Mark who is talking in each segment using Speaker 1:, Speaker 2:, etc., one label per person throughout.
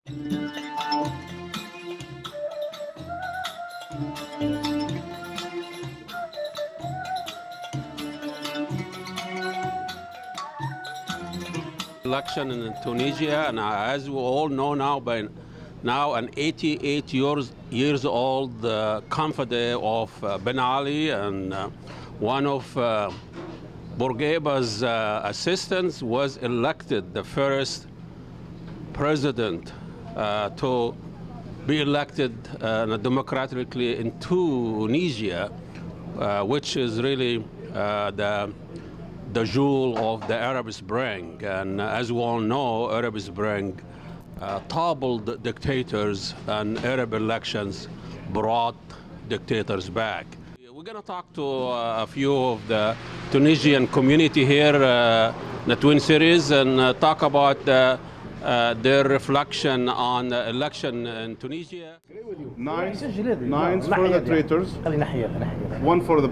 Speaker 1: Election in Tunisia, and as we all know now, by now an 88 years old confidant of Ben Ali and one of Bourguiba's assistants was elected the first president to be elected democratically in Tunisia, which is really the jewel of the Arab Spring. And as we all know, Arab Spring toppled dictators, and Arab elections brought dictators back. We're going to talk to a few of the Tunisian community here in the Twin Cities and talk about their reflection on the election in Tunisia.
Speaker 2: Nine for the traitors, one for the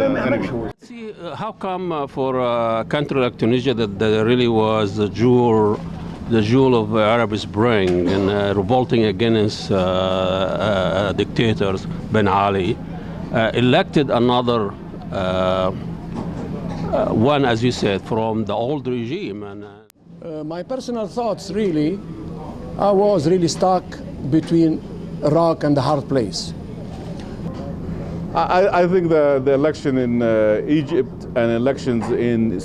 Speaker 2: enemy.
Speaker 1: See, how come for a country like Tunisia that really was the jewel of Arab Spring and revolting against dictators, Ben Ali, elected another one, as you said, from the old regime? And
Speaker 3: my personal thoughts, really, I was really stuck between a rock and a hard place.
Speaker 2: I think the election in Egypt and elections in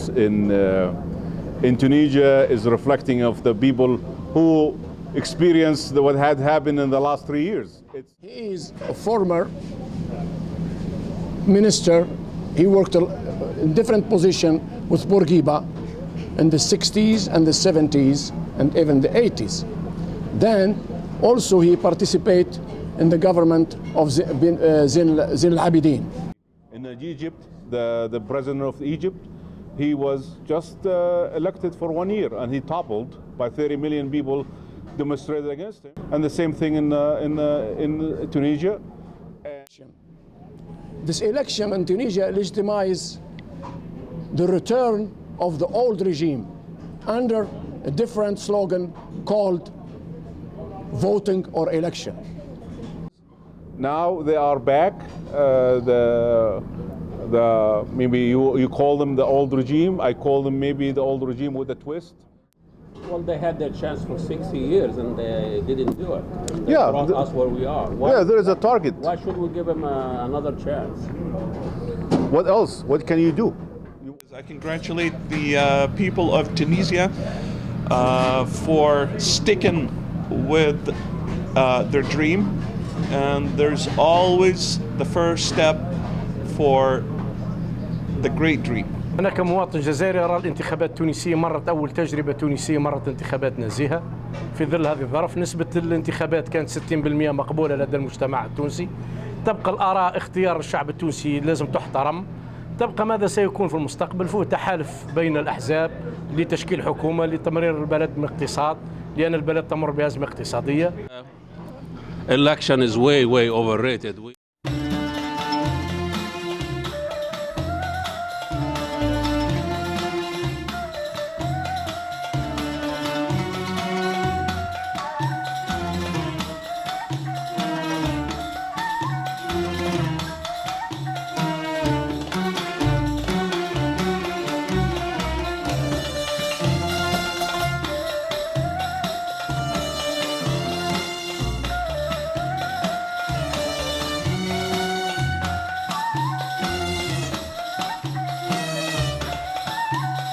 Speaker 2: Tunisia is reflecting of the people who experienced what had happened in the last 3 years.
Speaker 3: He is a former minister. He worked in different positions with Bourguiba in the 60s and the 70s and even the 80s. Then also he participated in the government of Zine al-Abidine.
Speaker 2: In Egypt, the president of Egypt, he was just elected for 1 year, and he toppled by 30 million people demonstrated against him. And the same thing in Tunisia.
Speaker 3: This election in Tunisia legitimized the return of the old regime under a different slogan called voting or election.
Speaker 2: Now they are back. Maybe you call them the old regime. I call them maybe the old regime with a twist.
Speaker 1: well, they had their chance for 60 years and they didn't do it. They brought us where we are.
Speaker 2: Yeah, there is a target.
Speaker 1: Why should we give them another chance?
Speaker 2: What else? What can you do?
Speaker 4: I congratulate the people of Tunisia for sticking with their dream, and there's always the first step for the great dream.
Speaker 5: أنا كمواطن جزائري أرى الانتخابات التونسية مرت أول تجربة تونسية، مرت انتخابات نزيهة في ظل هذه الظرف. نسبة الانتخابات كانت 60% مقبولة لدى المجتمع التونسي. تبقى الآراء اختيار الشعب التونسي لازم تحترم. تبقى ماذا سيكون في المستقبل؟ فهو تحالف بين الأحزاب لتشكيل حكومة لتمرير البلد من اقتصاد، لأن البلد تمر بأزمة اقتصادية.
Speaker 1: Election is way overrated.